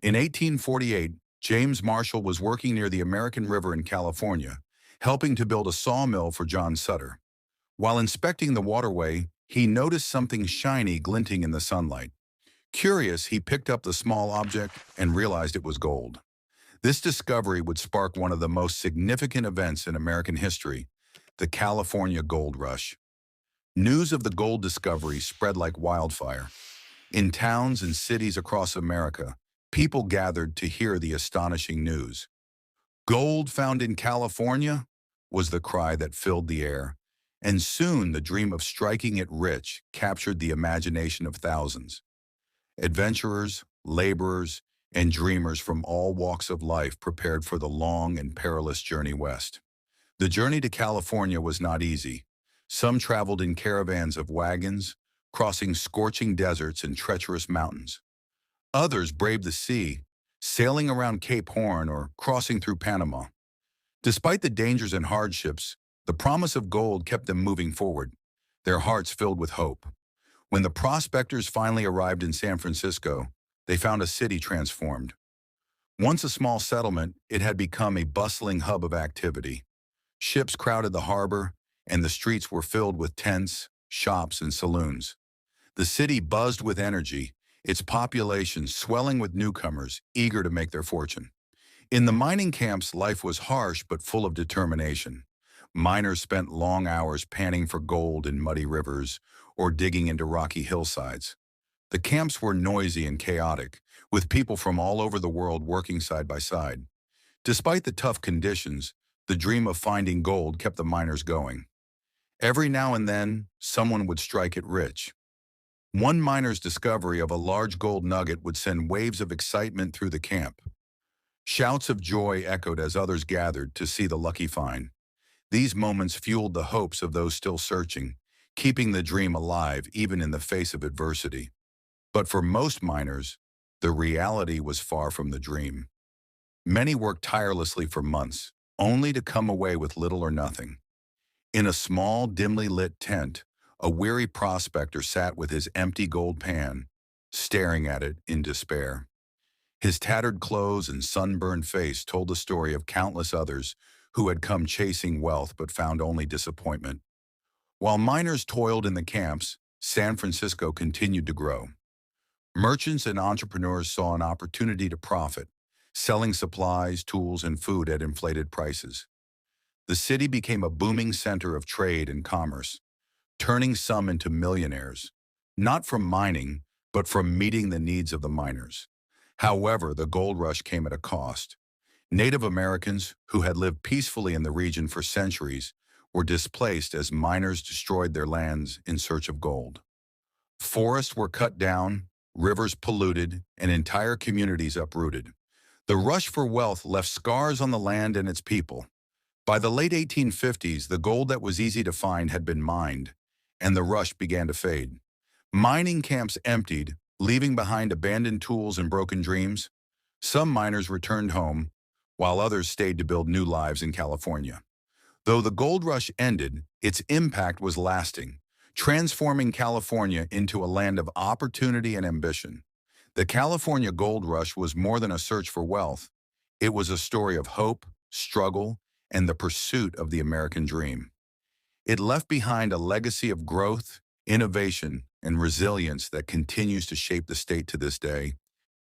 In 1848, James Marshall was working near the American River in California, helping to build a sawmill for John Sutter. While inspecting the waterway, he noticed something shiny glinting in the sunlight. Curious, he picked up the small object and realized it was gold. This discovery would spark one of the most significant events in American history, the California Gold Rush. News of the gold discovery spread like wildfire. In towns and cities across America, people gathered to hear the astonishing news. Gold found in California was the cry that filled the air, and soon the dream of striking it rich captured the imagination of thousands. Adventurers, laborers, and dreamers from all walks of life prepared for the long and perilous journey west. The journey to California was not easy. Some traveled in caravans of wagons, crossing scorching deserts and treacherous mountains. Others braved the sea, sailing around Cape Horn or crossing through Panama. Despite the dangers and hardships, the promise of gold kept them moving forward, their hearts filled with hope. When the prospectors finally arrived in San Francisco, they found a city transformed. Once a small settlement, it had become a bustling hub of activity. Ships crowded the harbor, and the streets were filled with tents, shops, and saloons. The city buzzed with energy, its population swelling with newcomers eager to make their fortune. In the mining camps, life was harsh but full of determination. Miners spent long hours panning for gold in muddy rivers or digging into rocky hillsides. The camps were noisy and chaotic, with people from all over the world working side by side. Despite the tough conditions, the dream of finding gold kept the miners going. Every now and then, someone would strike it rich. One miner's discovery of a large gold nugget would send waves of excitement through the camp. Shouts of joy echoed as others gathered to see the lucky find. These moments fueled the hopes of those still searching, keeping the dream alive even in the face of adversity. But for most miners, the reality was far from the dream. Many worked tirelessly for months, only to come away with little or nothing. In a small, dimly lit tent, a weary prospector sat with his empty gold pan, staring at it in despair. His tattered clothes and sunburned face told the story of countless others who had come chasing wealth but found only disappointment. While miners toiled in the camps, San Francisco continued to grow. Merchants and entrepreneurs saw an opportunity to profit, selling supplies, tools, and food at inflated prices. The city became a booming center of trade and commerce, turning some into millionaires, not from mining, but from meeting the needs of the miners. However, the gold rush came at a cost. Native Americans, who had lived peacefully in the region for centuries, were displaced as miners destroyed their lands in search of gold. Forests were cut down, rivers polluted, and entire communities uprooted. The rush for wealth left scars on the land and its people. By the late 1850s, the gold that was easy to find had been mined, and the rush began to fade. Mining camps emptied, leaving behind abandoned tools and broken dreams. Some miners returned home, while others stayed to build new lives in California. Though the gold rush ended, its impact was lasting, transforming California into a land of opportunity and ambition. The California Gold Rush was more than a search for wealth. It was a story of hope, struggle, and the pursuit of the American dream. It left behind a legacy of growth, innovation, and resilience that continues to shape the state to this day.